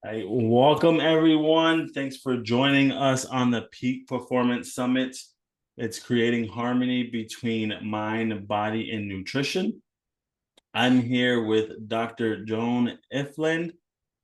Hey, welcome everyone. Thanks for joining us on the Peak Performance Summit. It's creating harmony between mind, body, and nutrition. I'm here with Dr. Joan Ifland,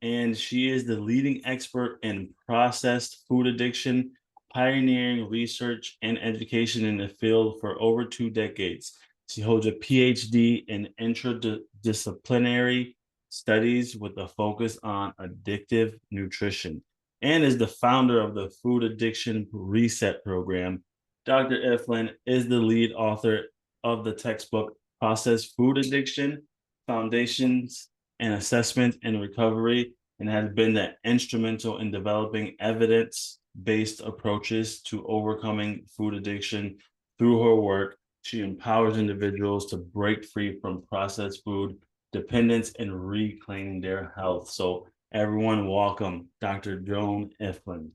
and she is the leading expert in processed food addiction, pioneering research and education in the field for over 2 decades. She holds a PhD in interdisciplinary studies with a focus on addictive nutrition and is the founder of the Food Addiction Reset Program. Dr. Ifland is the lead author of the textbook Processed Food Addiction, Foundations and Assessment and Recovery, and has been the instrumental in developing evidence-based approaches to overcoming food addiction. Through her work, she empowers individuals to break free from processed food dependence and reclaim their health. So everyone, welcome Dr. Joan Ifland.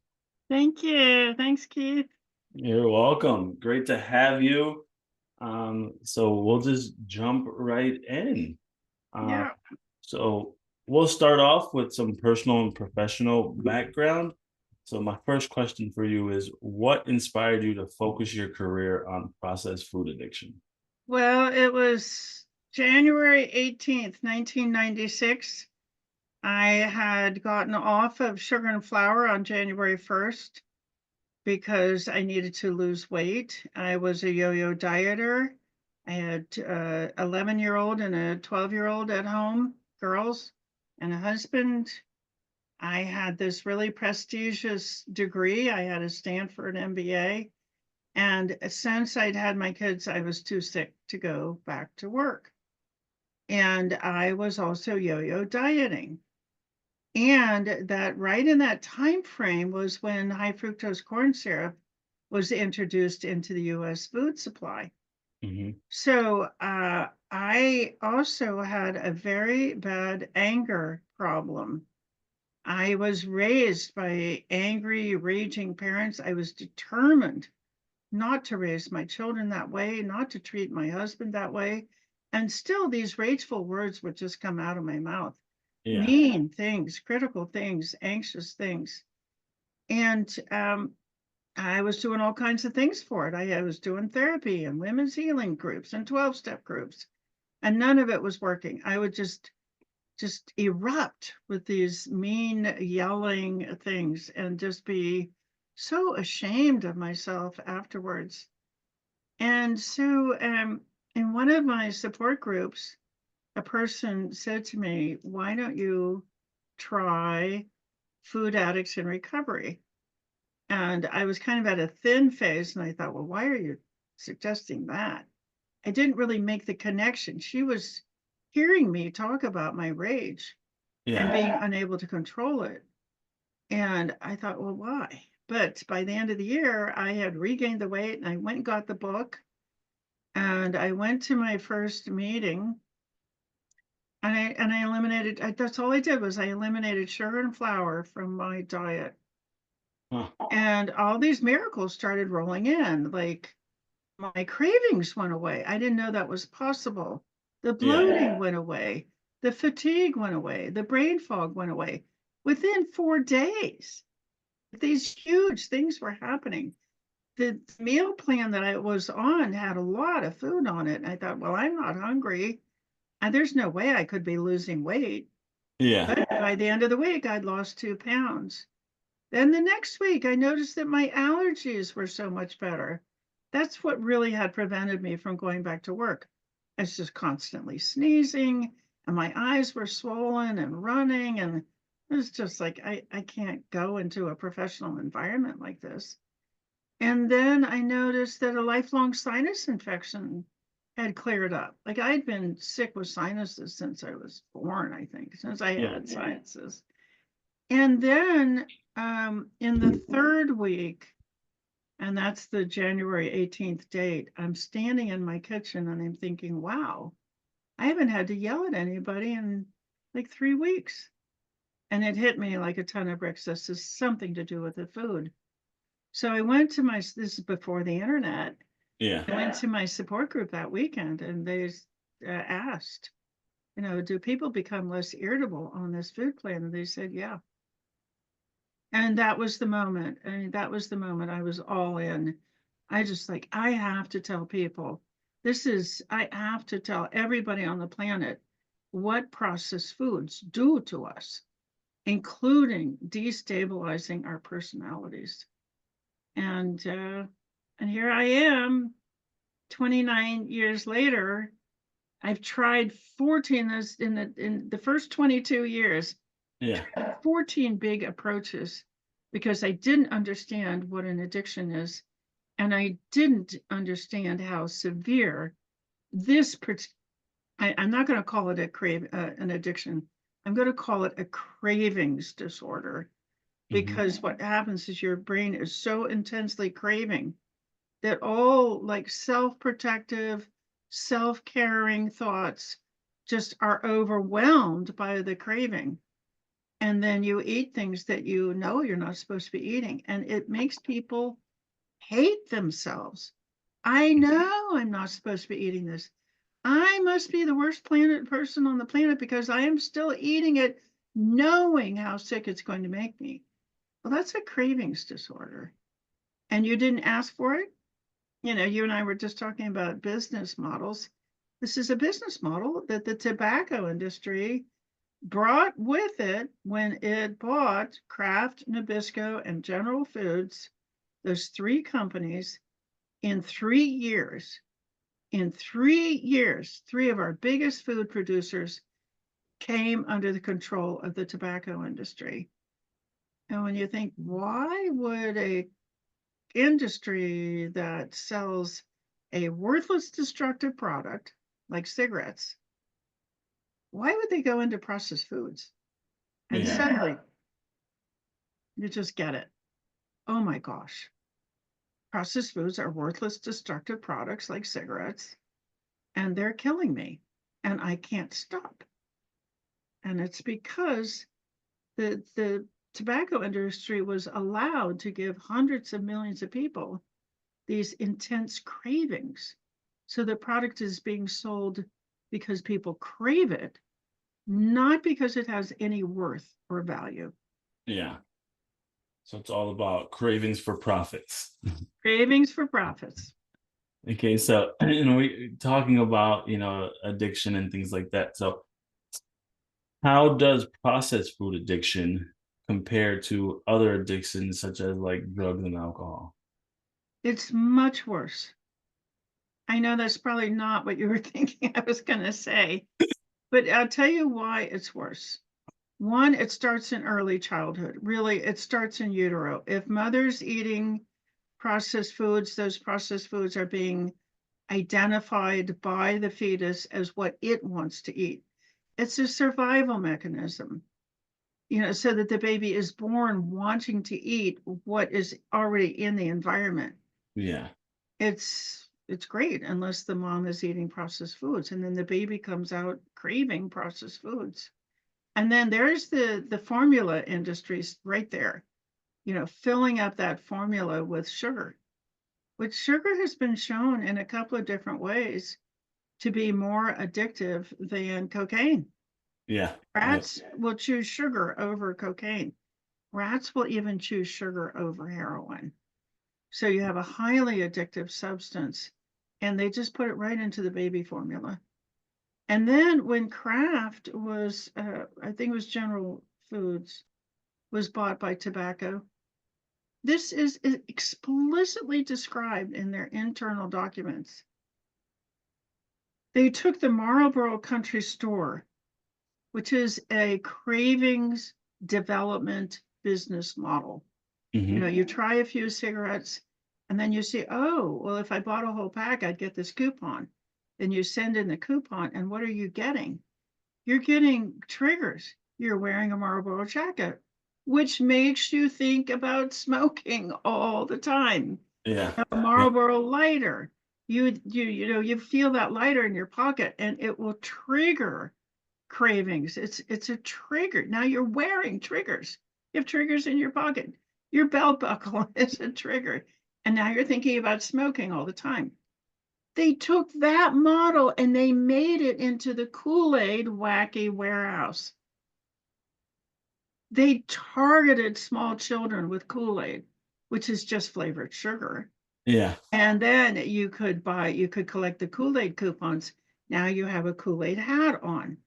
Thank you. Thanks, Keith. You're welcome. Great to have you. So we'll just jump right in. Uh, Yeah. so we'll start off with some personal and professional background. So my first question for you is, what inspired you to focus your career on processed food addiction? Well, it was January 18th, 1996. I had gotten off of sugar and flour on January 1st because I needed to lose weight. I was a yo-yo dieter. I had 11-year-old and a 12-year-old at home, girls, and a husband. I had this really prestigious degree. I had a Stanford MBA. And since I'd had my kids, I was too sick to go back to work. And I was also yo-yo dieting. And that right in that time frame was when high fructose corn syrup was introduced into the US food supply. Mhm. So I also had a very bad anger problem. I was raised by angry, raging parents. I was determined not to raise my children that way, not to treat my husband that way. And still, these rageful words would just come out of my mouth, Yeah. mean things, critical things, anxious things. And I was doing all kinds of things for it. I was doing therapy and women's healing groups and 12-step groups, and none of it was working. I would just erupt with these mean yelling things and just be so ashamed of myself afterwards. And so, in one of my support groups, a person said to me, "Why don't you try food addicts in recovery?" And I was kind of at a thin phase, and I thought, well, why are you suggesting that? I didn't really make the connection. She was hearing me talk about my rage and being Yeah. unable to control it. And I thought, well, why? But by the end of the year, I had regained the weight and I went and got the book. And I went to my first meeting and I eliminated that's all I did was I eliminated sugar and flour from my diet. Huh. And all these miracles started rolling in. Like my cravings went away. I didn't know that was possible. The bloating Yeah. went away. The fatigue went away. The brain fog went away within 4 days. These huge things were happening. The meal plan that I was on had a lot of food on it. And I thought, well, I'm not hungry. And there's no way I could be losing weight. Yeah. But by the end of the week, I'd lost 2 pounds. Then the next week, I noticed that my allergies were so much better. That's what really had prevented me from going back to work. I was just constantly sneezing, and my eyes were swollen and running. And it was just like, I can't go into a professional environment like this. And then I noticed that a lifelong sinus infection had cleared up. Like I'd been sick with sinuses since I was born, I think, since I Yeah. had sinuses. And then in the third week, and that's the January 18th date, I'm standing in my kitchen and I'm thinking, wow, I haven't had to yell at anybody in like 3 weeks. And it hit me like a ton of bricks. This is something to do with the food. So I went to this is before the internet. Yeah. I went to my support group that weekend and they asked, do people become less irritable on this food plan? And they said, yeah. And that was the moment. I mean, that was the moment I was all in. I just like, I have to tell people I have to tell everybody on the planet what processed foods do to us, including destabilizing our personalities. And here I am, 29 years later. I've tried 14 in the first 22 years, Yeah. 14 big approaches because I didn't understand what an addiction is. And I didn't understand how severe this, I'm not going to call it an addiction. I'm going to call it a cravings disorder Hmm. because what happens is your brain is so intensely craving that all like self-protective, self-caring thoughts just are overwhelmed by the craving. And then you eat things that you know you're not supposed to be eating. And it makes people hate themselves. I know I'm not supposed to be eating this. I must be the worst person on the planet because I am still eating it, knowing how sick it's going to make me. Well, that's a cravings disorder. And you didn't ask for it. You know, you and I were just talking about business models. This is a business model that the tobacco industry brought with it when it bought Kraft, Nabisco, and General Foods, those three companies, in 3 years. In 3 years, three of our biggest food producers came under the control of the tobacco industry. And when you think, why would a industry that sells a worthless, destructive product like cigarettes, why would they go into processed foods? And Yeah. suddenly you just get it. Oh my gosh. Processed foods are worthless, destructive products like cigarettes, and they're killing me, and I can't stop. And it's because the tobacco industry was allowed to give hundreds of millions of people these intense cravings. So the product is being sold because people crave it, not because it has any worth or value. Yeah. So it's all about cravings for profits. Cravings for profits. Okay, so we talking about addiction and things like that. So how does processed food addiction compare to other addictions such as like drugs and alcohol? It's much worse. I know that's probably not what you were thinking I was going to say, but I'll tell you why it's worse. One, it starts in early childhood. Really, it starts in utero. If mother's eating processed foods, those processed foods are being identified by the fetus as what it wants to eat. It's a survival mechanism, so that the baby is born wanting to eat what is already in the environment. Yeah. It's great unless the mom is eating processed foods, and then the baby comes out craving processed foods. And then there's the formula industries right there, filling up that formula with sugar, which sugar has been shown in a couple of different ways to be more addictive than cocaine. Yeah. Yep. Rats will choose sugar over cocaine. Rats will even choose sugar over heroin. So you have a highly addictive substance, and they just put it right into the baby formula. And then when Kraft was, I think it was General Foods, was bought by tobacco, this is explicitly described in their internal documents. They took the Marlboro Country Store, which is a cravings development business model. Hmm. You try a few cigarettes and then you see, oh, well, if I bought a whole pack, I'd get this coupon. Then you send in the coupon, and what are you getting? You're getting triggers. You're wearing a Marlboro jacket, which makes you think about smoking all the time. Yeah. A Yep. Marlboro lighter. You feel that lighter in your pocket, and it will trigger cravings. It's a trigger. Now you're wearing triggers. You have triggers in your pocket. Your belt buckle is a trigger. And now you're thinking about smoking all the time. They took that model and they made it into the Kool-Aid wacky warehouse. They targeted small children with Kool-Aid, which is just flavored sugar. Yeah. And then you could collect the Kool-Aid coupons. Now you have a Kool-Aid hat on.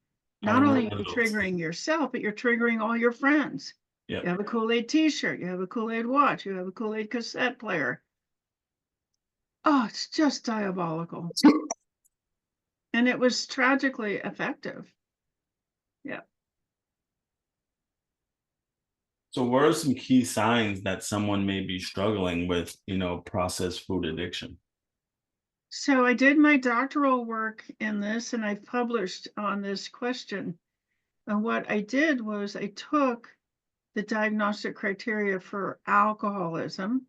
I Not only remember are you those. triggering yourself, but you're triggering all your friends. You Yep. have a Kool-Aid t-shirt, you have a Kool-Aid watch, you have a Kool-Aid cassette player. Oh, it's just diabolical. And it was tragically effective. Yeah. So what are some key signs that someone may be struggling with, processed food addiction? So I did my doctoral work in this and I published on this question. And what I did was I took the diagnostic criteria for alcoholism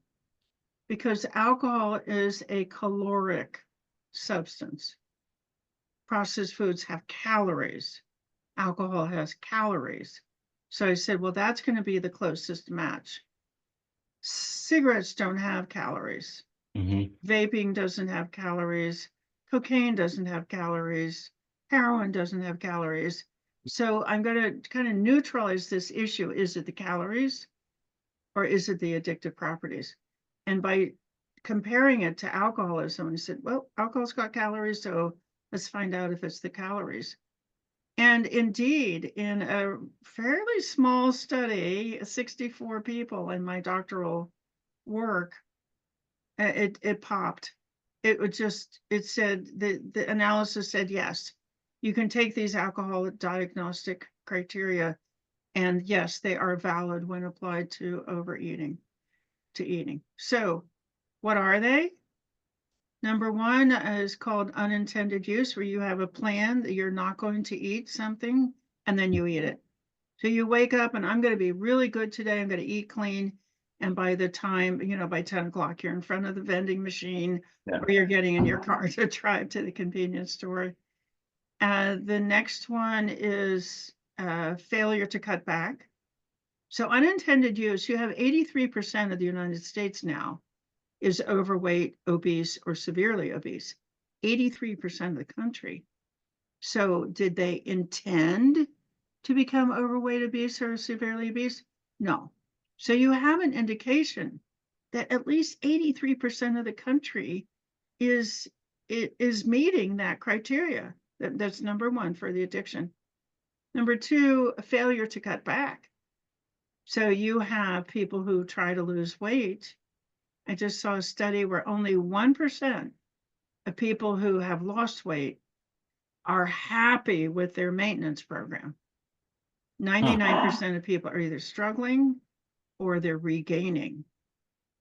because alcohol is a caloric substance. Processed foods have calories. Alcohol has calories. So I said, well, that's going to be the closest match. Cigarettes don't have calories. Hmm. Vaping doesn't have calories. Cocaine doesn't have calories. Heroin doesn't have calories. So I'm going to kind of neutralize this issue. Is it the calories or is it the addictive properties? And by comparing it to alcoholism, I said, well, alcohol's got calories, so let's find out if it's the calories. And indeed, in a fairly small study, 64 people in my doctoral work, it popped. It said the analysis said yes, you can take these alcohol diagnostic criteria, and yes, they are valid when applied to overeating, to eating. So, what are they? Number one is called unintended use, where you have a plan that you're not going to eat something and then you eat it. So you wake up and I'm going to be really good today. I'm going to eat clean. And by the time, by 10 o'clock, you're in front of the vending machine Yeah. or you're getting in your car to drive to the convenience store. The next one is failure to cut back. So unintended use, you have 83% of the United States now is overweight, obese, or severely obese. 83% of the country. So did they intend to become overweight, obese, or severely obese? No. So you have an indication that at least 83% of the country is is meeting that criteria. That's number one for the addiction. Number two, a failure to cut back. So you have people who try to lose weight. I just saw a study where only 1% of people who have lost weight are happy with their maintenance program. Huh. 99% of people are either struggling or they're regaining.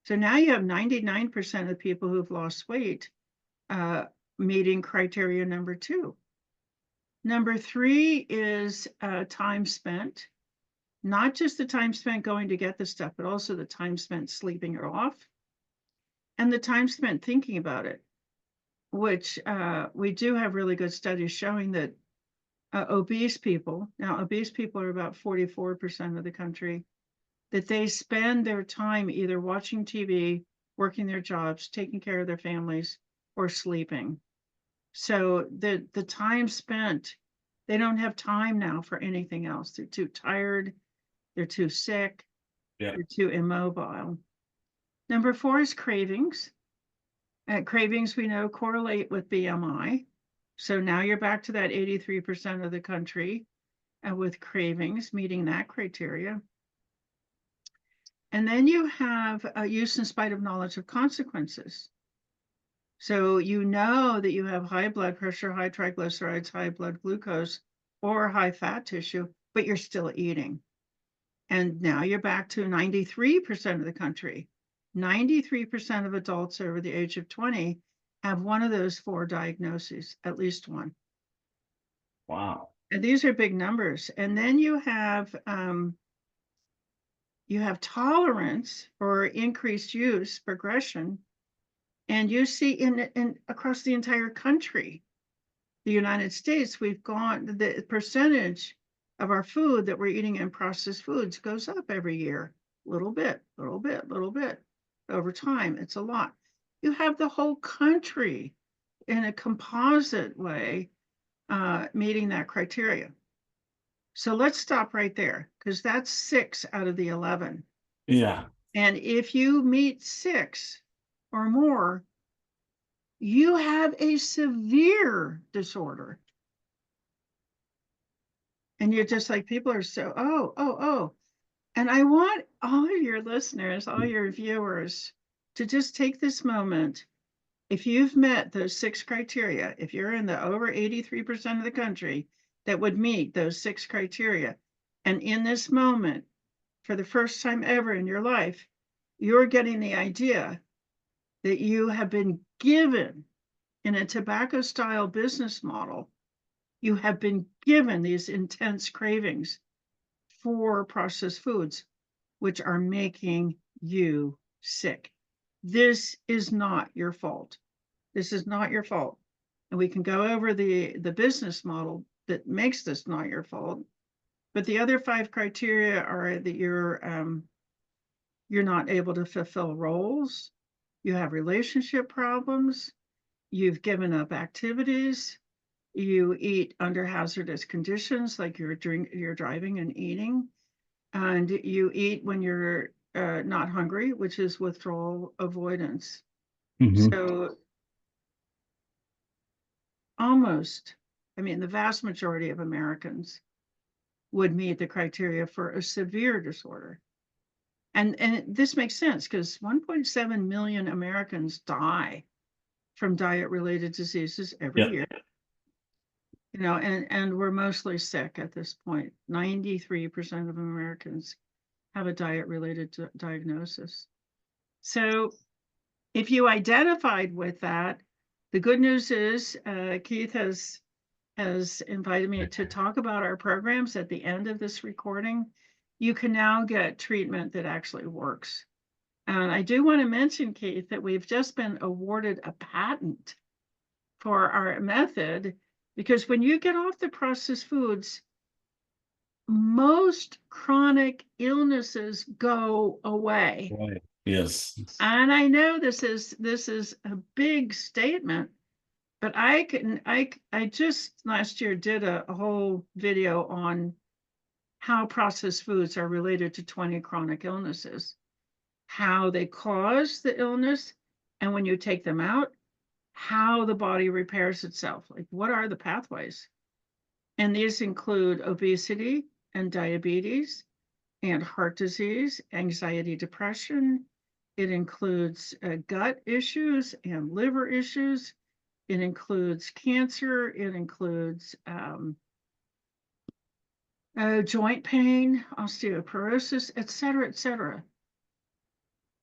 So now you have 99% of people who've lost weight uh, meeting criteria number two. Number three is time spent, not just the time spent going to get the stuff, but also the time spent sleeping it off and the time spent thinking about it, which we do have really good studies showing that obese people, now obese people are about 44% of the country, that they spend their time either watching TV, working their jobs, taking care of their families, or sleeping. So the time spent, they don't have time now for anything else. They're too tired, they're too sick, Yeah. they're too immobile. Number four is cravings. Cravings we know correlate with BMI. So now you're back to that 83% of the country with cravings meeting that criteria. And then you have use in spite of knowledge of consequences. So you know that you have high blood pressure, high triglycerides, high blood glucose, or high fat tissue, but you're still eating. And now you're back to 93% of the country. 93% of adults over the age of 20 have one of those four diagnoses, at least one. Wow. And these are big numbers. And then you have tolerance or increased use progression, and you see in across the entire country, the United States, we've gone the percentage of our food that we're eating in processed foods goes up every year, little bit, little bit, little bit. Over time, it's a lot. You have the whole country in a composite way meeting that criteria. So let's stop right there, because that's 6 out of the 11. Yeah. And if you meet 6 or more, you have a severe disorder. And you're just like, people are so, oh. And I want all of your listeners, all your viewers, to just take this moment. If you've met those 6 criteria, if you're in the over 83% of the country that would meet those 6 criteria, and in this moment, for the first time ever in your life, you're getting the idea that you have been given in a tobacco style business model, you have been given these intense cravings for processed foods, which are making you sick. This is not your fault. This is not your fault. And we can go over the business model that makes this not your fault. But the other 5 criteria are that you're not able to fulfill roles, you have relationship problems, you've given up activities, you eat under hazardous conditions, like you're driving and eating, and you eat when you're not hungry, which is withdrawal avoidance. Hmm. So almost, I mean, the vast majority of Americans would meet the criteria for a severe disorder. And this makes sense because 1.7 million Americans die from diet related diseases every Yep. year. And we're mostly sick at this point. 93% of Americans have a diet related diagnosis. So if you identified with that, the good news is Keith has invited me to talk about our programs at the end of this recording. You can now get treatment that actually works. And I do want to mention, Keith, that we've just been awarded a patent for our method, because when you get off the processed foods, most chronic illnesses go away. Right. Yes. And I know this is a big statement, but I just last year did a whole video on how processed foods are related to 20 chronic illnesses, how they cause the illness, and when you take them out, how the body repairs itself. Like, what are the pathways? And these include obesity and diabetes and heart disease, anxiety, depression. It includes gut issues and liver issues. It includes cancer. It includes joint pain, osteoporosis, et cetera, et cetera.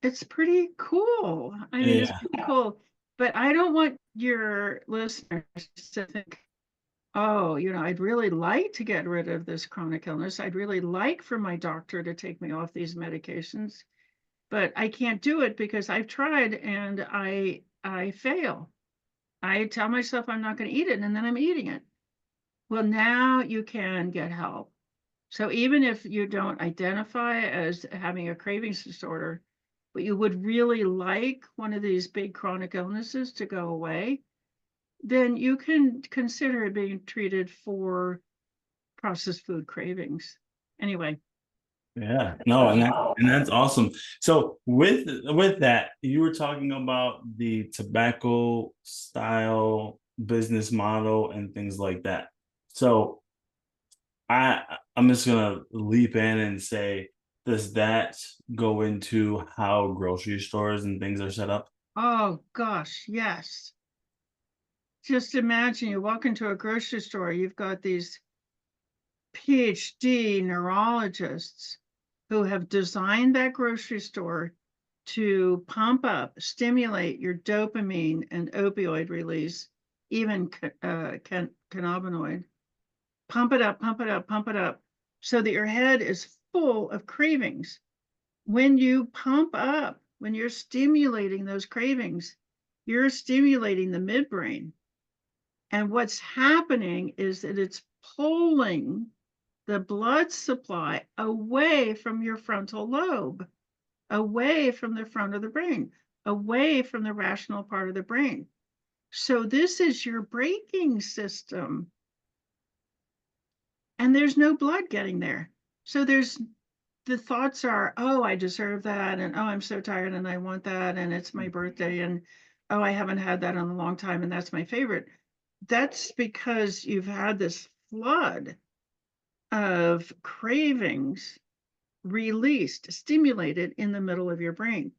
It's pretty cool. I mean, it's Yeah. pretty cool. But I don't want your listeners to think, oh, I'd really like to get rid of this chronic illness. I'd really like for my doctor to take me off these medications, but I can't do it because I've tried and I fail. I tell myself I'm not going to eat it and then I'm eating it. Well, now you can get help. So even if you don't identify as having a cravings disorder, but you would really like one of these big chronic illnesses to go away, then you can consider being treated for processed food cravings. Anyway, Yeah. No, and that's awesome. So with that, you were talking about the tobacco style business model and things like that. So I'm just gonna leap in and say, does that go into how grocery stores and things are set up? oh gosh, yes. Just imagine you walk into a grocery store, you've got these PhD neurologists who have designed that grocery store to pump up, stimulate your dopamine and opioid release, even cannabinoid. Pump it up, pump it up, pump it up, so that your head is full of cravings. When you pump up, when you're stimulating those cravings, you're stimulating the midbrain. And what's happening is that it's pulling the blood supply away from your frontal lobe, away from the front of the brain, away from the rational part of the brain. So this is your braking system. and there's no blood getting there. So the thoughts are, oh, I deserve that, and oh, I'm so tired and I want that, and it's my birthday, and oh, I haven't had that in a long time, and that's my favorite. That's because you've had this flood of cravings released, stimulated in the middle of your brain.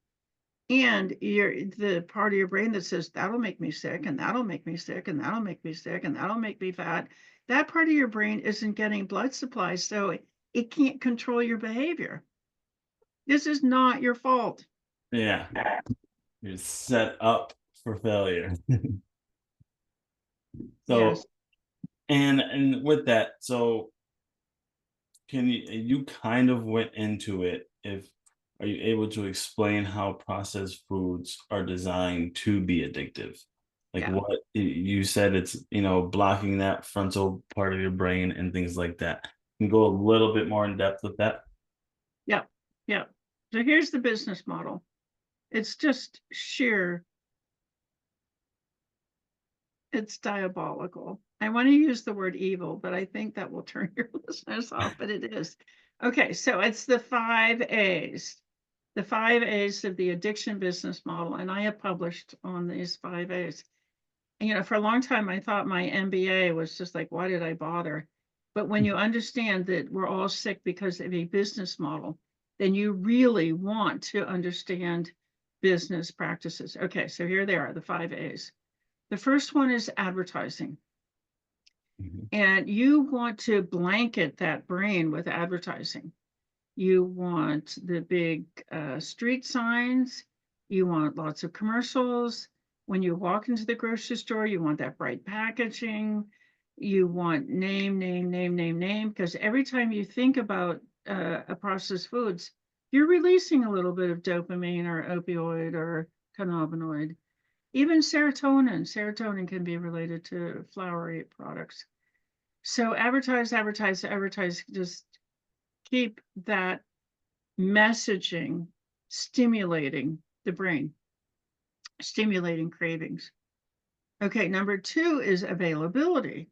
And the part of your brain that says that'll make me sick, and that'll make me sick, and that'll make me sick, and that'll make me fat. That part of your brain isn't getting blood supply, so it can't control your behavior. This is not your fault. Yeah. You're set up for failure. So, Yes. and with that, so can you kind of went into it, if are you able to explain how processed foods are designed to be addictive? Like Yeah. what you said, it's, blocking that frontal part of your brain and things like that. Can you go a little bit more in depth with that? Yeah. Yeah. So here's the business model. It's just sheer, it's diabolical. I want to use the word evil, but I think that will turn your listeners off, but it is. Okay, so it's the 5 A's. The 5 A's of the addiction business model. And I have published on these 5 A's. And, for a long time, I thought my MBA was just like, why did I bother? But when you understand that we're all sick because of a business model, then you really want to understand business practices. Okay, so here they are, the 5 A's. The first one is advertising. Mhm. And you want to blanket that brain with advertising. You want the big street signs. You want lots of commercials. When you walk into the grocery store, you want that bright packaging. You want name, name, name, name, name, because every time you think about a processed foods, you're releasing a little bit of dopamine or opioid or cannabinoid. Even serotonin. Serotonin can be related to flowery products. So advertise, advertise, advertise. Just keep that messaging stimulating the brain, stimulating cravings. Okay, number two is availability.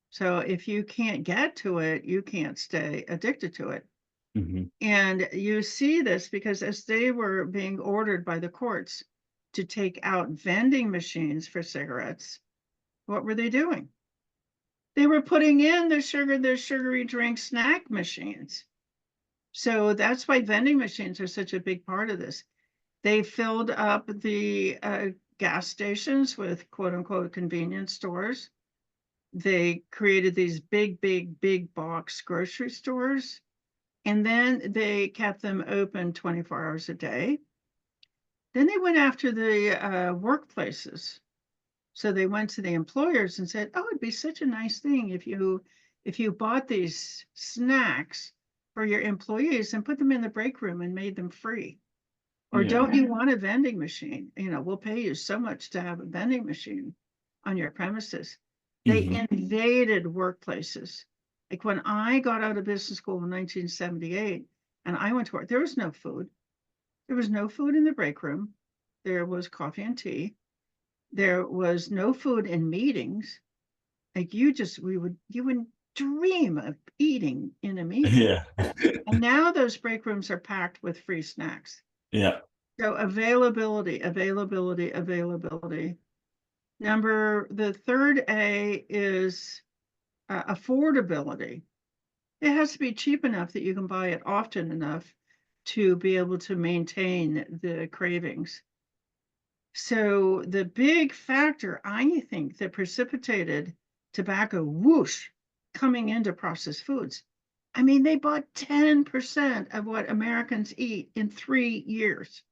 So if you can't get to it, you can't stay addicted to it. Mhm. And you see this because as they were being ordered by the courts to take out vending machines for cigarettes, what were they doing? They were putting in the sugary drink snack machines. So that's why vending machines are such a big part of this. They filled up the gas stations with quote unquote convenience stores. They created these big, big, big box grocery stores. And then they kept them open 24 hours a day. Then they went after the workplaces. So they went to the employers and said, "Oh, it'd be such a nice thing if you bought these snacks for your employees and put them in the break room and made them free." Or Yeah. don't you want a vending machine? We'll pay you so much to have a vending machine on your premises. They Mhm. invaded workplaces. Like when I got out of business school in 1978 and I went to work, there was no food. There was no food in the break room. There was coffee and tea. There was no food in meetings. Like you would dream of eating in a meeting. Yeah. And now those break rooms are packed with free snacks. Yeah. So availability, availability, availability. The third A is affordability. It has to be cheap enough that you can buy it often enough to be able to maintain the cravings. So the big factor, I think, that precipitated tobacco whoosh coming into processed foods. I mean, they bought 10% of what Americans eat in 3 years.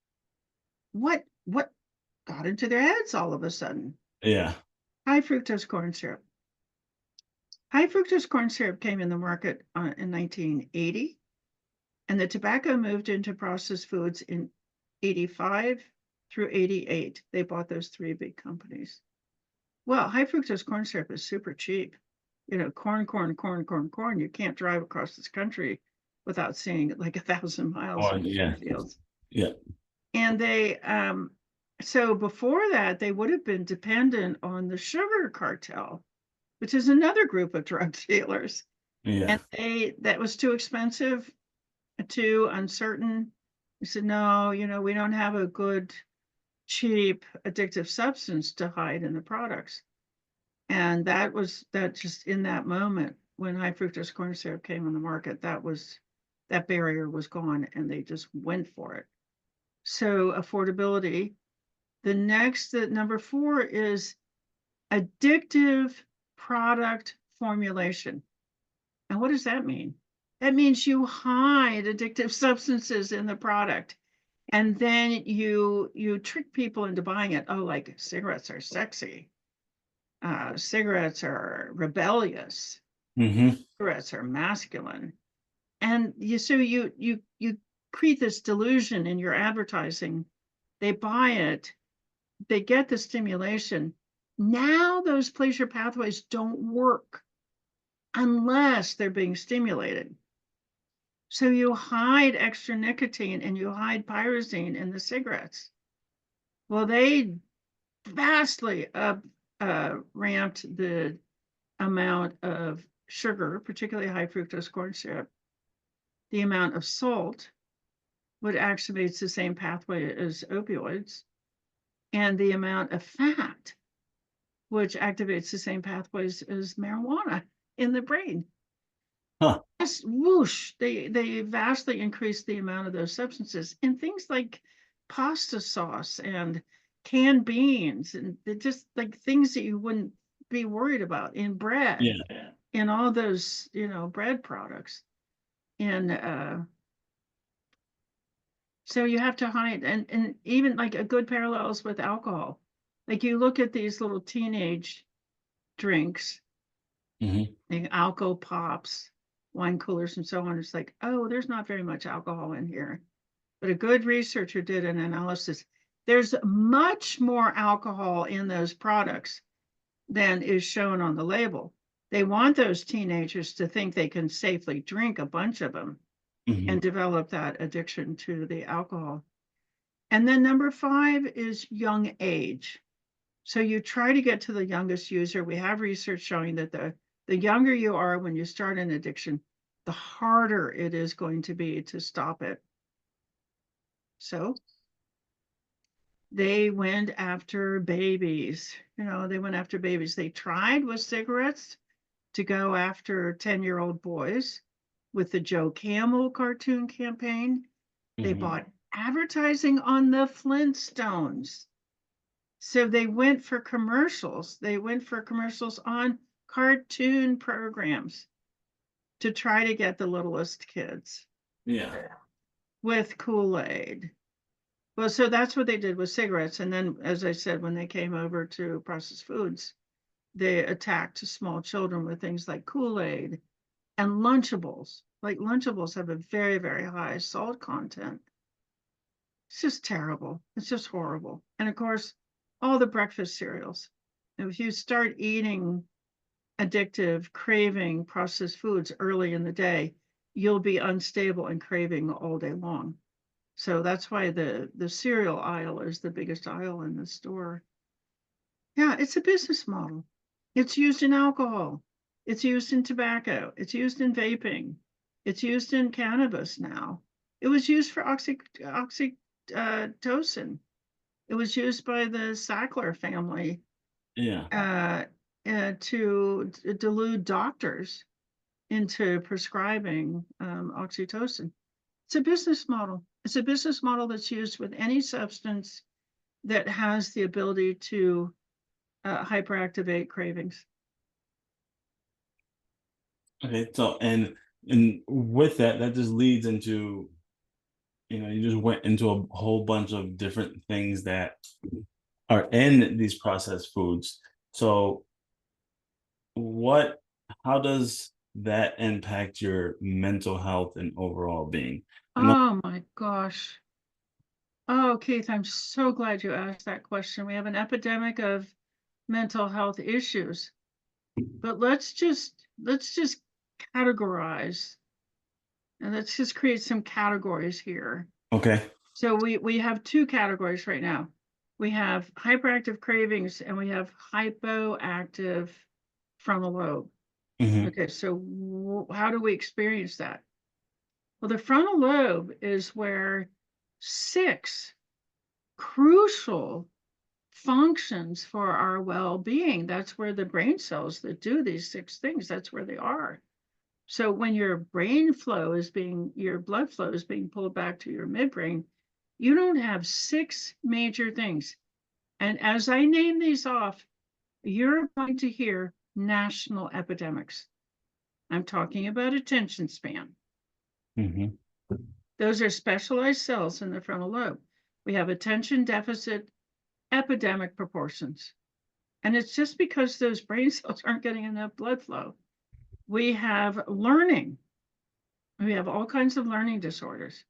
What got into their heads all of a sudden? Yeah. High fructose corn syrup. High fructose corn syrup came in the market in 1980, and the tobacco moved into processed foods in 85 through 88. They bought those three big companies. Well, high fructose corn syrup is super cheap. Corn, corn, corn, corn, corn. You can't drive across this country without seeing like 1,000 miles Oh, of yeah. cornfields. Yeah. And so before that, they would have been dependent on the sugar cartel, which is another group of drug dealers. Yeah. And that was too expensive, too uncertain. We said, no, we don't have a good, cheap, addictive substance to hide in the products. And that just in that moment when high fructose corn syrup came on the market, that barrier was gone and they just went for it. So affordability. The number 4 is addictive product formulation. And what does that mean? That means you hide addictive substances in the product and then you trick people into buying it. Oh, like cigarettes are sexy. Cigarettes are rebellious. Hmm. Cigarettes are masculine. And you create this delusion in your advertising. They buy it, they get the stimulation. Now those pleasure pathways don't work unless they're being stimulated. So you hide extra nicotine and you hide pyrazine in the cigarettes. Well, they vastly ramped the amount of sugar, particularly high fructose corn syrup, the amount of salt, which activates the same pathway as opioids, and the amount of fat, which activates the same pathways as marijuana in the brain. Huh. Just whoosh, they vastly increase the amount of those substances in things like pasta sauce and canned beans, and they're just like things that you wouldn't be worried about in bread, Yeah. in all those, bread products. And so you have to hide, and even like a good parallels with alcohol. Like you look at these little teenage drinks, Hmm. the alco pops, wine coolers, and so on. It's like, oh, there's not very much alcohol in here. But a good researcher did an analysis. There's much more alcohol in those products than is shown on the label. They want those teenagers to think they can safely drink a bunch of them Hmm. and develop that addiction to the alcohol. And then number 5 is young age. So you try to get to the youngest user. We have research showing that the younger you are when you start an addiction, the harder it is going to be to stop it. So they went after babies. They went after babies. They tried with cigarettes to go after 10-year-old boys with the Joe Camel cartoon campaign. They Hmm. bought advertising on the Flintstones. So they went for commercials. They went for commercials on cartoon programs to try to get the littlest kids Yeah. with Kool-Aid. Well, so that's what they did with cigarettes. And then, as I said, when they came over to processed foods, they attacked small children with things like Kool-Aid and Lunchables. Like Lunchables have a very, very high salt content. It's just terrible. It's just horrible. And of course, all the breakfast cereals. If you start eating addictive, craving processed foods early in the day, you'll be unstable and craving all day long. So that's why the cereal aisle is the biggest aisle in the store. Yeah, it's a business model. It's used in alcohol. It's used in tobacco. It's used in vaping. It's used in cannabis now. It was used for oxytocin. It was used by the Sackler family Yeah. uh, to delude doctors into prescribing oxytocin. It's a business model. It's a business model that's used with any substance that has the ability to hyperactivate cravings. Okay. So and with that, that just leads into, you just went into a whole bunch of different things that are in these processed foods. So what how does that impact your mental health and overall being? I know. Oh my gosh. Oh, Keith, I'm so glad you asked that question. We have an epidemic of mental health issues, but let's just categorize and let's just create some categories here. Okay. So we have 2 categories right now. We have hyperactive cravings and we have hypoactive frontal lobe. Hmm. Okay, so how do we experience that? Well, the frontal lobe is where 6 crucial functions for our well-being. That's where the brain cells that do these 6 things, that's where they are. So when your your blood flow is being pulled back to your midbrain, you don't have 6 major things. And as I name these off, you're going to hear national epidemics. I'm talking about attention span. Hmm. Those are specialized cells in the frontal lobe. We have attention deficit epidemic proportions. And it's just because those brain cells aren't getting enough blood flow. We have learning. We have all kinds of learning disorders.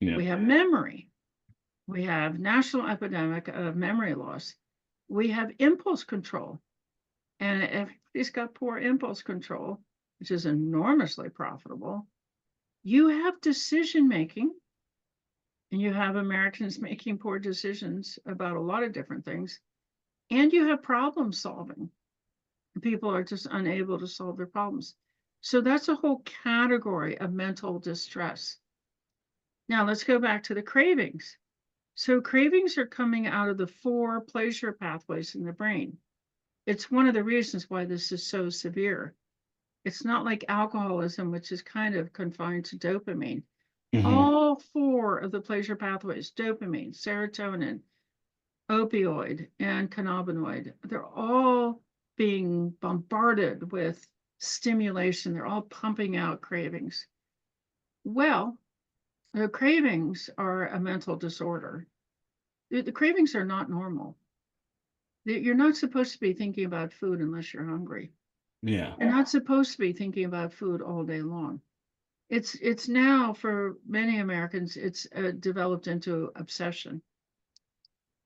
Yeah. We have memory. We have national epidemic of memory loss. We have impulse control. And if everybody's got poor impulse control, which is enormously profitable, you have decision making, and you have Americans making poor decisions about a lot of different things, and you have problem solving. People are just unable to solve their problems. So that's a whole category of mental distress. Now let's go back to the cravings. So cravings are coming out of the 4 pleasure pathways in the brain. It's one of the reasons why this is so severe. It's not like alcoholism, which is kind of confined to dopamine. Hmm. All 4 of the pleasure pathways, dopamine, serotonin, opioid, and cannabinoid, they're all being bombarded with stimulation. They're all pumping out cravings. Well, the cravings are a mental disorder. The cravings are not normal. You're not supposed to be thinking about food unless you're hungry. Yeah. You're not supposed to be thinking about food all day long. It's now for many Americans, it's developed into obsession.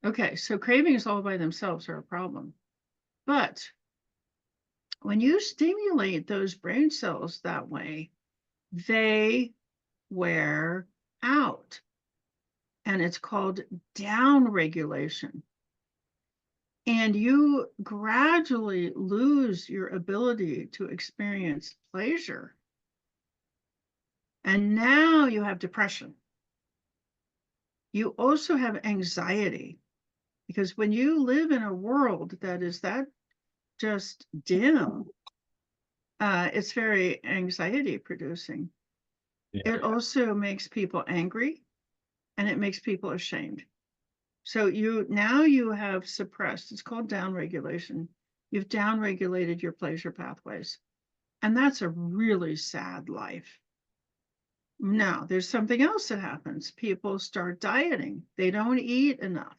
Okay, so cravings all by themselves are a problem. But when you stimulate those brain cells that way, they wear out. And it's called down regulation. And you gradually lose your ability to experience pleasure. And now you have depression. You also have anxiety, because when you live in a world that is that just dim, it's very anxiety producing. Yeah. It also makes people angry, and it makes people ashamed. So you have suppressed, it's called downregulation. You've downregulated your pleasure pathways. And that's a really sad life. Now, there's something else that happens. People start dieting. They don't eat enough.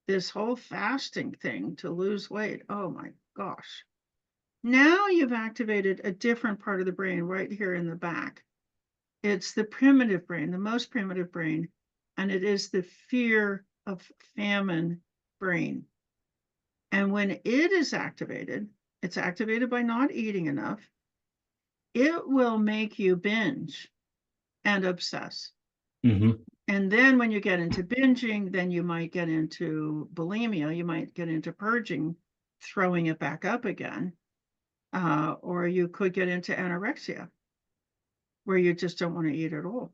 This whole fasting thing to lose weight. Oh my gosh. Now you've activated a different part of the brain right here in the back. It's the primitive brain, the most primitive brain, and it is the fear of famine brain. And when it is activated, it's activated by not eating enough, it will make you binge and obsess. Hmm. And then when you get into binging, then you might get into bulimia, you might get into purging, throwing it back up again, or you could get into anorexia, where you just don't want to eat at all.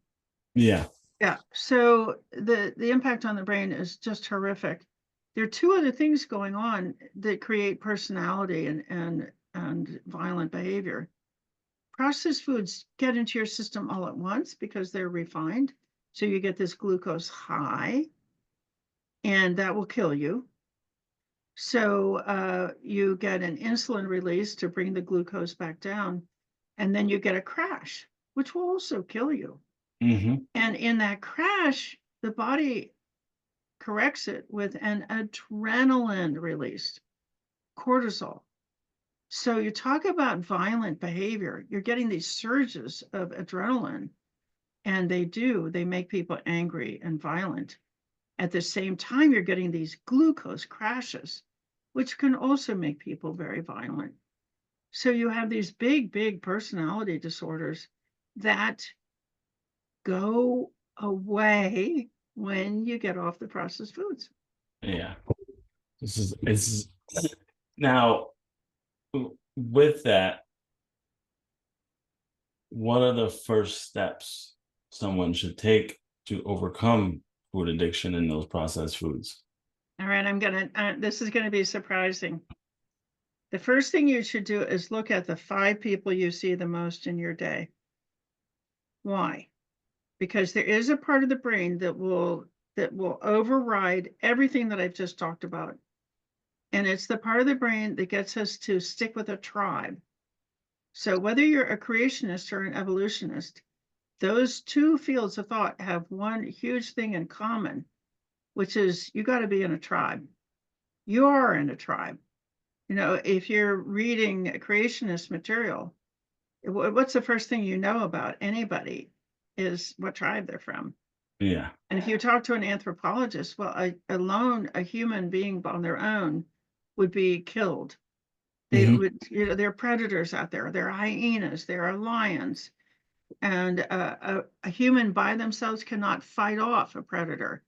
Yeah. Yeah. So the impact on the brain is just horrific. There are 2 other things going on that create personality and violent behavior. Processed foods get into your system all at once because they're refined. So you get this glucose high, and that will kill you. So you get an insulin release to bring the glucose back down, and then you get a crash, which will also kill you. Hmm. And in that crash, the body corrects it with an adrenaline release, cortisol. So you talk about violent behavior. You're getting these surges of adrenaline, and they make people angry and violent. At the same time, you're getting these glucose crashes, which can also make people very violent. So you have these big, big personality disorders that go away when you get off the processed foods. Yeah. This is now with that. what are the first steps someone should take to overcome food addiction in those processed foods? All right, this is gonna be surprising. The first thing you should do is look at the 5 people you see the most in your day. Why? Because there is a part of the brain that will override everything that I've just talked about. And it's the part of the brain that gets us to stick with a tribe. So whether you're a creationist or an evolutionist, those two fields of thought have one huge thing in common, which is you got to be in a tribe. You are in a tribe. If you're reading creationist material, what's the first thing you know about anybody is what tribe they're from. Yeah. And if you talk to an anthropologist, well, a human being on their own would be killed. They Hmm. would, there are predators out there. There are hyenas. There are lions. And a human by themselves cannot fight off a predator.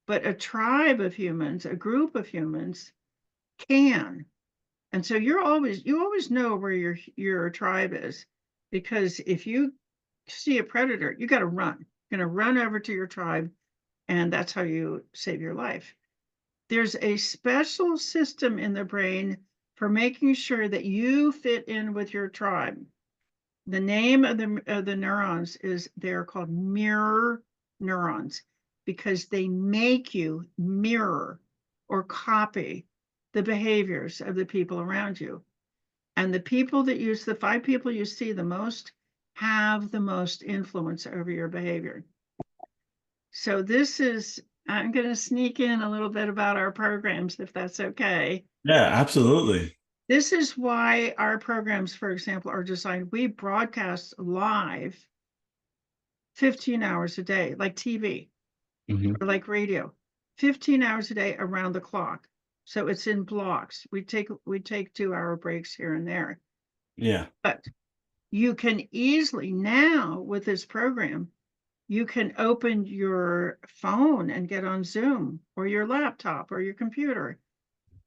But a tribe of humans, a group of humans can. And so you always know where your tribe is, because if you see a predator, you got to run. You're going to run over to your tribe, and that's how you save your life. There's a special system in the brain for making sure that you fit in with your tribe. The name of the neurons is they're called mirror neurons because they make you mirror or copy the behaviors of the people around you. And the 5 people you see the most have the most influence over your behavior. So I'm going to sneak in a little bit about our programs, if that's okay. Yeah, absolutely. This is why our programs, for example, are designed. We broadcast live 15 hours a day, like TV Hmm. or like radio, 15 hours a day around the clock. So it's in blocks. We take 2-hour breaks here and there. Yeah. But you can easily now with this program, you can open your phone and get on Zoom or your laptop or your computer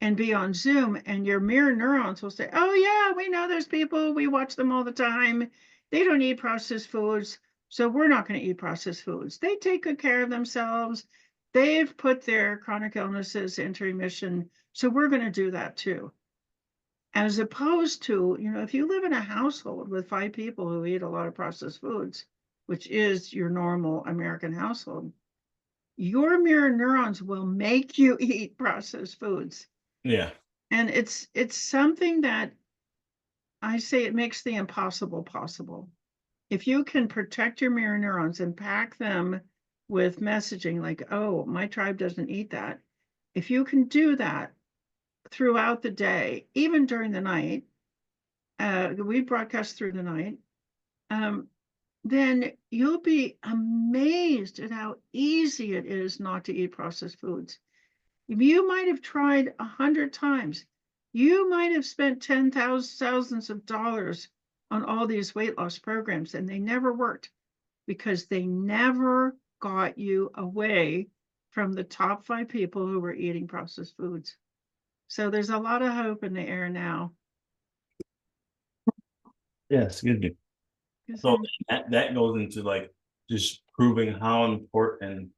and be on Zoom, and your mirror neurons will say, "Oh, yeah, we know those people. We watch them all the time. They don't eat processed foods. So we're not going to eat processed foods. They take good care of themselves. They've put their chronic illnesses into remission. So we're going to do that too." As opposed to, if you live in a household with 5 people who eat a lot of processed foods, which is your normal American household, your mirror neurons will make you eat processed foods. Yeah. And it's something that I say it makes the impossible possible. If you can protect your mirror neurons and pack them with messaging like, "Oh, my tribe doesn't eat that." If you can do that throughout the day, even during the night, we broadcast through the night, um, then you'll be amazed at how easy it is not to eat processed foods. You might have tried 100 times. You might have spent thousands of dollars on all these weight loss programs, and they never worked because they never got you away from the top 5 people who were eating processed foods. So there's a lot of hope in the air now. Yeah, excuse me. So that goes into like just proving how important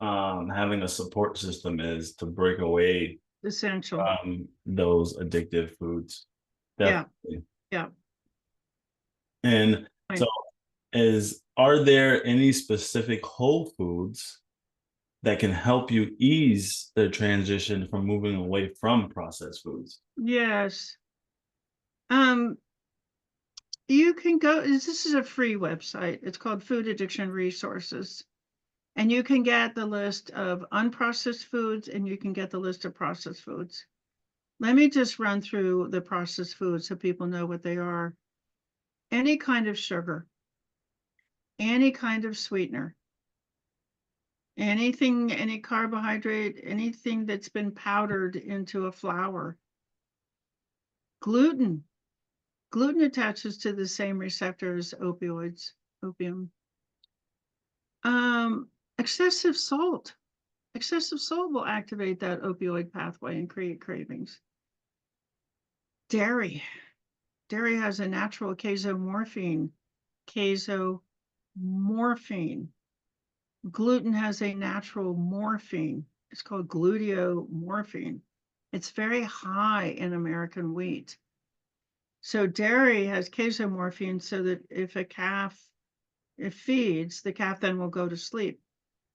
having a support system is to break away Essential. from those addictive foods. Yeah, Definitely. yeah. And so Fine. are there any specific whole foods that can help you ease the transition from moving away from processed foods? Yes. Um, you can go, this is a free website. It's called Food Addiction Resources. And you can get the list of unprocessed foods and you can get the list of processed foods. Let me just run through the processed foods so people know what they are. Any kind of sugar, any kind of sweetener, anything, any carbohydrate, anything that's been powdered into a flour. Gluten. Gluten attaches to the same receptor as opium. Excessive salt. Excessive salt will activate that opioid pathway and create cravings. Dairy. Dairy has a natural casomorphine casomorphine. Gluten has a natural morphine. It's called gluteomorphine. It's very high in American wheat. So dairy has casomorphine so that if a calf it feeds, the calf then will go to sleep.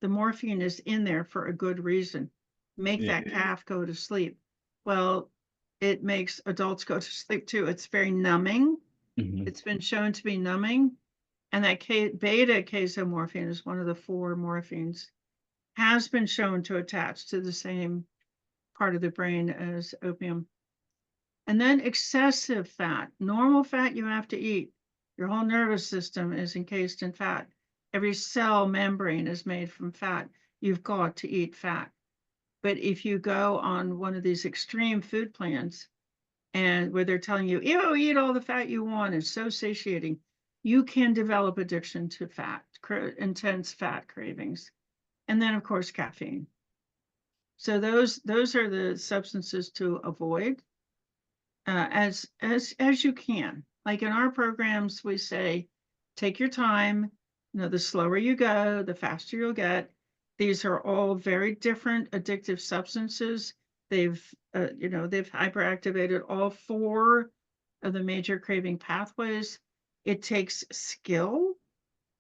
The morphine is in there for a good reason. Make Yeah. that calf go to sleep. Well, it makes adults go to sleep too. It's very numbing. Mhm. It's been shown to be numbing. And that beta casomorphine is one of the 4 morphines, has been shown to attach to the same part of the brain as opium. And then excessive fat. Normal fat you have to eat. Your whole nervous system is encased in fat. Every cell membrane is made from fat. You've got to eat fat. But if you go on one of these extreme food plans and where they're telling you, eat all the fat you want, it's so satiating, you can develop addiction to fat, intense fat cravings. And then, of course, caffeine. So those are the substances to avoid as you can. Like in our programs, we say, take your time. The slower you go, the faster you'll get. These are all very different addictive substances. They've hyperactivated all 4 of the major craving pathways. It takes skill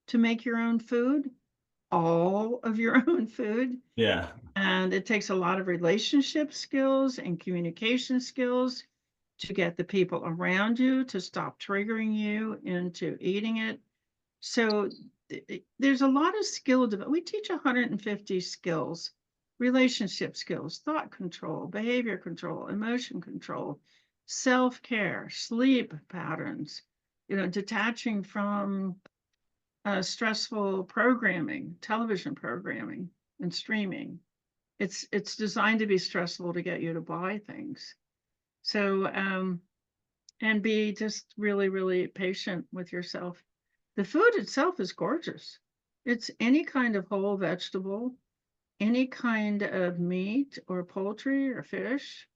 to make your own food, all of your own food. Yeah. And it takes a lot of relationship skills and communication skills to get the people around you to stop triggering you into eating it. So there's a lot of skill development. We teach 150 skills, relationship skills, thought control, behavior control, emotion control, self-care, sleep patterns, detaching from stressful programming, television programming and streaming. It's designed to be stressful to get you to buy things. So and be just really, really patient with yourself. The food itself is gorgeous. It's any kind of whole vegetable, any kind of meat or poultry or fish.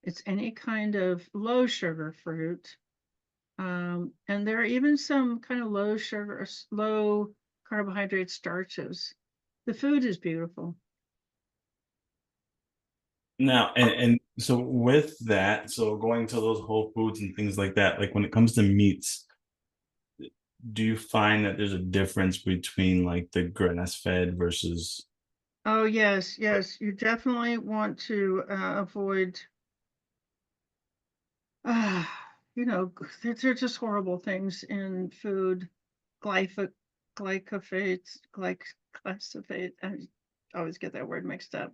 It's any kind of low sugar fruit. And there are even some kind of low sugar, low carbohydrate starches. The food is beautiful. Now, and so with that, so going to those whole foods and things like that, like when it comes to meats, do you find that there's a difference between like the grass-fed versus Oh, yes, yes. You definitely want to avoid, uh, they're just horrible things in food. Glyphosate, glyphosate. I always get that word mixed up.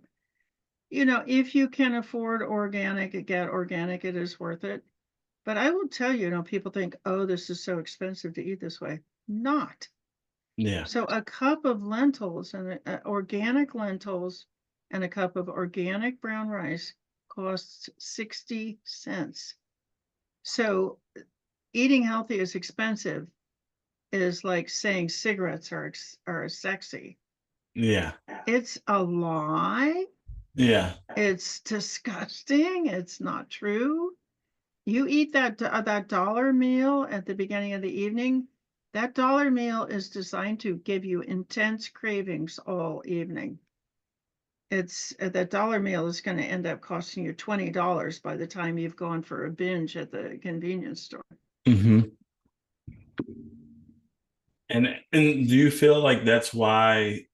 If you can afford organic, get organic, it is worth it. But I will tell you, people think, oh, this is so expensive to eat this way. Not. yeah. So a cup of lentils and organic lentils and a cup of organic brown rice costs 60 cents. So eating healthy is expensive is like saying cigarettes are sexy. Yeah. It's a lie. Yeah. It's disgusting. It's not true. You eat that dollar meal at the beginning of the evening. That dollar meal is designed to give you intense cravings all evening. It's that dollar meal is going to end up costing you $20 by the time you've gone for a binge at the convenience store. Hmm. And do you feel like that's why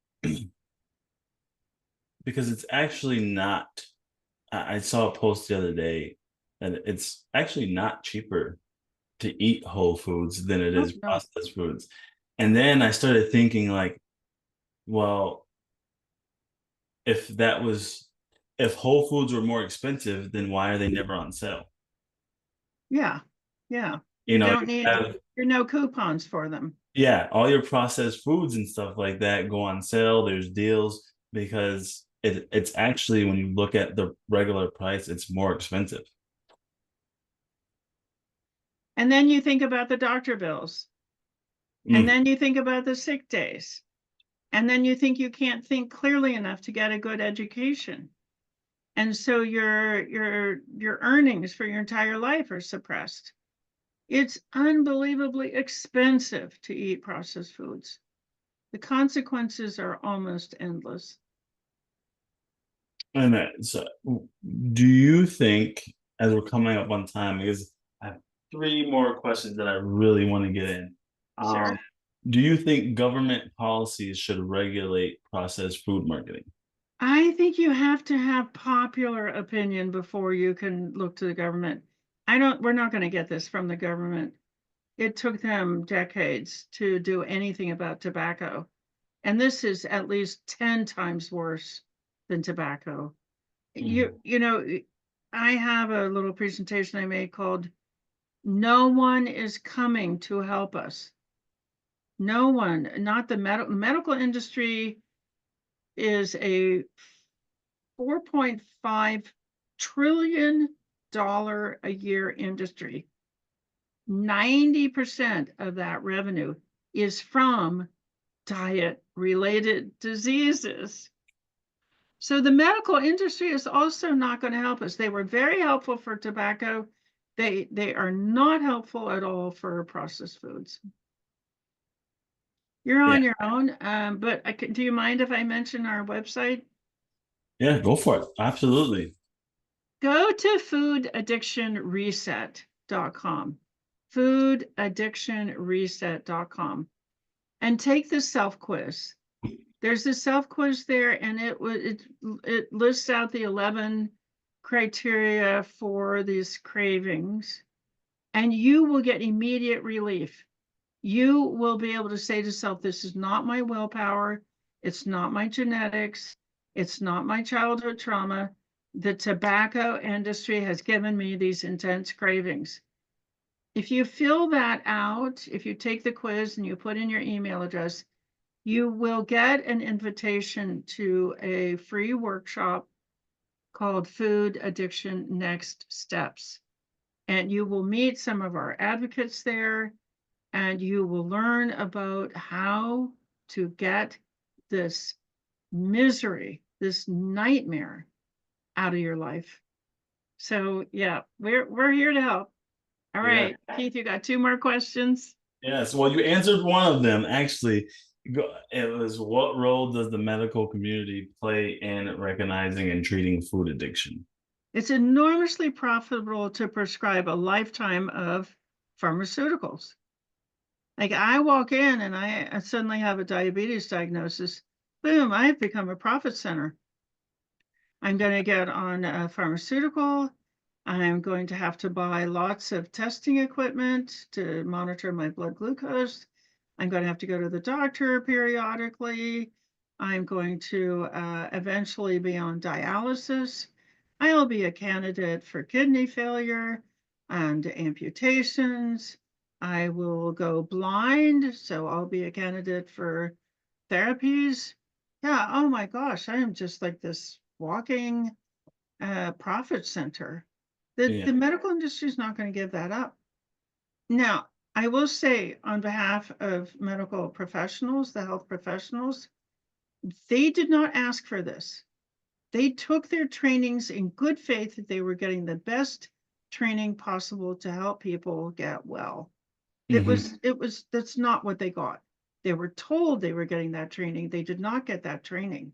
because it's actually not I saw a post the other day that it's actually not cheaper to eat whole foods than it Oh, is no. processed foods. And then I started thinking like, well, if that was if whole foods were more expensive, then why are they never on sale? Yeah. Yeah. You You know, don't you need, have there are no coupons for them. yeah, all your processed foods and stuff like that go on sale. There's deals because it's actually when you look at the regular price, it's more expensive. And then you think about the doctor bills. And Mm, then you think about the sick days. And then you think you can't think clearly enough to get a good education. And so your earnings for your entire life are suppressed. It's unbelievably expensive to eat processed foods. The consequences are almost endless. And so, do you think, as we're coming up on time, because I have three more questions that I really want to get in. Sure. Do you think government policies should regulate processed food marketing? I think you have to have popular opinion before you can look to the government. We're not going to get this from the government. It took them decades to do anything about tobacco. And this is at least 10 times worse than tobacco. Mhm. You know, I have a little presentation I made called No One is Coming to Help Us. No one, not the medical industry is a $4.5 trillion a year industry. 90% of that revenue is from diet related diseases. So the medical industry is also not going to help us. They were very helpful for tobacco. They are not helpful at all for processed foods. You're Yeah, on your own, but do you mind if I mention our website? yeah, go for it. Absolutely. Go to foodaddictionreset.com, foodaddictionreset.com, and take the self quiz. There's a self quiz there, and it lists out the 11 criteria for these cravings, and you will get immediate relief. You will be able to say to yourself, this is not my willpower, it's not my genetics, it's not my childhood trauma. The tobacco industry has given me these intense cravings. If you fill that out, if you take the quiz and you put in your email address, you will get an invitation to a free workshop called Food Addiction Next Steps. And you will meet some of our advocates there, and you will learn about how to get this misery, this nightmare out of your life. So yeah, we're here to help. All Yeah. right, Keith, you got two more questions? Yes. Well, you answered one of them actually. It was, what role does the medical community play in recognizing and treating food addiction? It's enormously profitable to prescribe a lifetime of pharmaceuticals. Like I walk in and I suddenly have a diabetes diagnosis. Boom, I've become a profit center. I'm going to get on a pharmaceutical. I'm going to have to buy lots of testing equipment to monitor my blood glucose. I'm going to have to go to the doctor periodically. I'm going to eventually be on dialysis. I'll be a candidate for kidney failure and amputations. I will go blind, so I'll be a candidate for therapies. Yeah, oh my gosh, I am just like this walking profit center. Yeah. The medical industry is not going to give that up. Now, I will say on behalf of medical professionals, the health professionals, they did not ask for this. They took their trainings in good faith that they were getting the best training possible to help people get well. Hmm. That's not what they got. They were told they were getting that training. They did not get that training.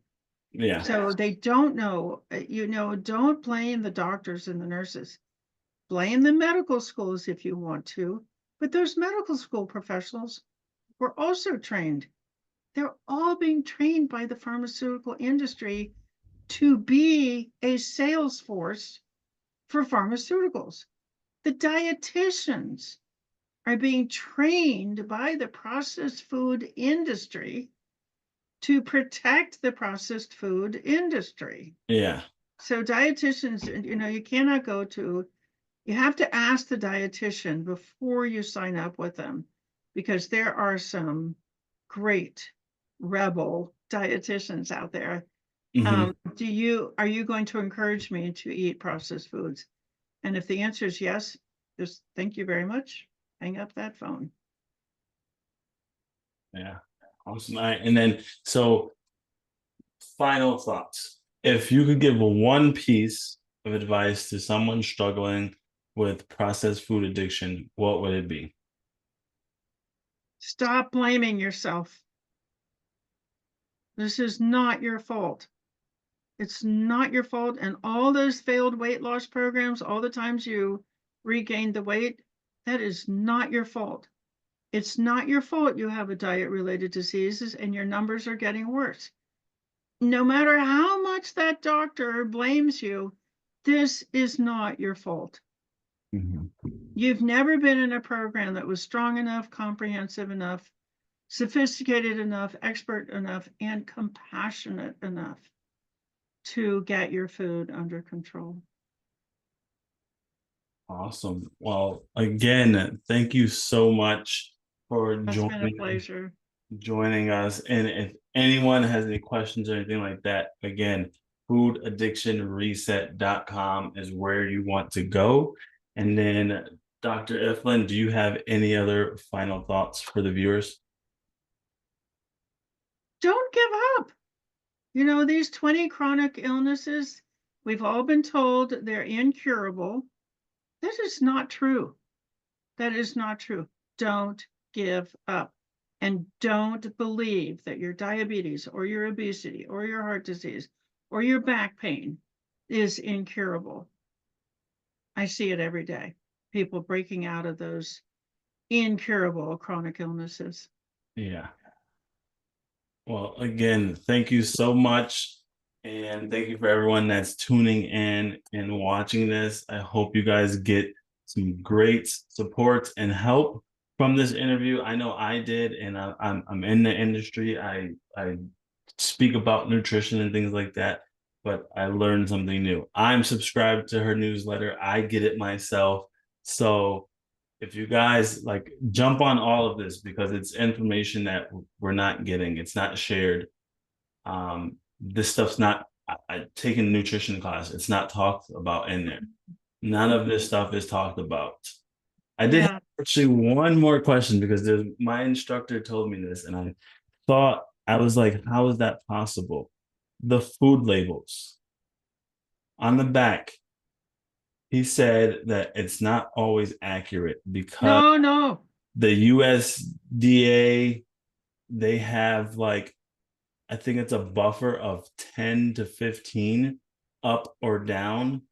Yeah. So they don't know, don't blame the doctors and the nurses. Blame the medical schools if you want to, but those medical school professionals were also trained. They're all being trained by the pharmaceutical industry to be a sales force for pharmaceuticals. The dietitians are being trained by the processed food industry to protect the processed food industry. Yeah. So dietitians, you cannot you have to ask the dietitian before you sign up with them, because there are some great rebel dietitians out there. Hmm. Are you going to encourage me to eat processed foods? And if the answer is yes, just thank you very much. Hang up that phone. Yeah. Awesome. All right. And then, so final thoughts. If you could give one piece of advice to someone struggling with processed food addiction, what would it be? Stop blaming yourself. This is not your fault. It's not your fault. And all those failed weight loss programs, all the times you regained the weight, that is not your fault. It's not your fault you have a diet-related diseases and your numbers are getting worse. No matter how much that doctor blames you, this is not your fault. Mhm. You've never been in a program that was strong enough, comprehensive enough, sophisticated enough, expert enough, and compassionate enough to get your food under control. Awesome. Well, again, thank you so much for That's been a pleasure. joining us. And if anyone has any questions or anything like that, again, foodaddictionreset.com is where you want to go. And then, Dr. Ifland, do you have any other final thoughts for the viewers? Don't give up. You know, these 20 chronic illnesses, we've all been told they're incurable. That is not true. That is not true. Don't give up. And don't believe that your diabetes or your obesity or your heart disease or your back pain is incurable. I see it every day. People breaking out of those incurable chronic illnesses. Yeah. Well, again, thank you so much. And thank you for everyone that's tuning in and watching this. I hope you guys get some great support and help from this interview. I know I did, and I'm in the industry. I speak about nutrition and things like that, but I learned something new. I'm subscribed to her newsletter. I get it myself. So if you guys like jump on all of this because it's information that we're not getting, it's not shared. This stuff's not I taken a nutrition class, it's not talked about in there. None of this stuff is talked about. I did have Yeah. actually one more question because there's my instructor told me this, and I thought I was like, how is that possible? The food labels on the back, he said that it's not always accurate because No, no. the USDA, they have like, I think it's a buffer of 10 to 15 up or down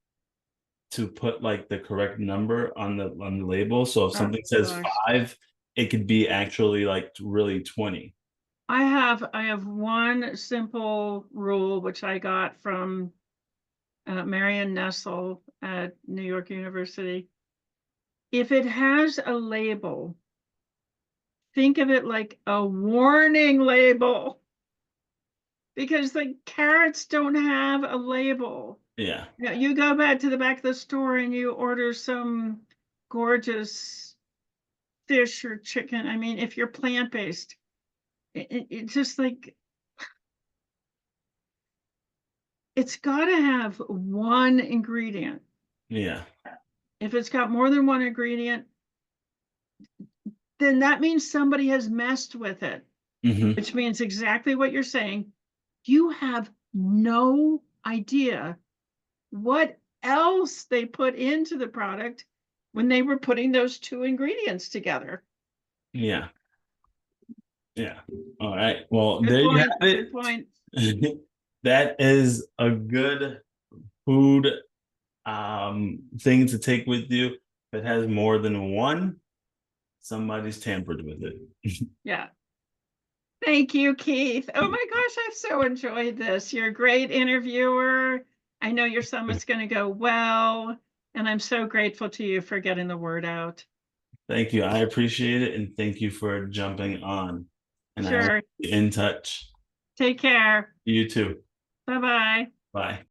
to put like the correct number on the label. So if Oh, something says gosh. 5, it could be actually like really 20. I have one simple rule which I got from Marion Nessel at New York University. If it has a label, think of it like a warning label because the carrots don't have a label. Yeah. Yeah, you go back to the back of the store and you order some gorgeous fish or chicken. I mean, if you're plant-based, it's just like it's got to have one ingredient. Yeah. If it's got more than one ingredient, then that means somebody has messed with it, Hmm. which means exactly what you're saying. You have no idea what else they put into the product when they were putting those two ingredients together. Yeah. Yeah. All right. Well, Good there you point. have Good point. it. That is a good food thing to take with you. If it has more than one, somebody's tampered with it. Yeah. Thank you, Keith. Oh my gosh, I've so enjoyed this. You're a great interviewer. I know your summit's going to go well, and I'm so grateful to you for getting the word out. Thank you. I appreciate it. And thank you for jumping on. And I will Sure. be in touch. Take care. You too. Bye bye. Bye.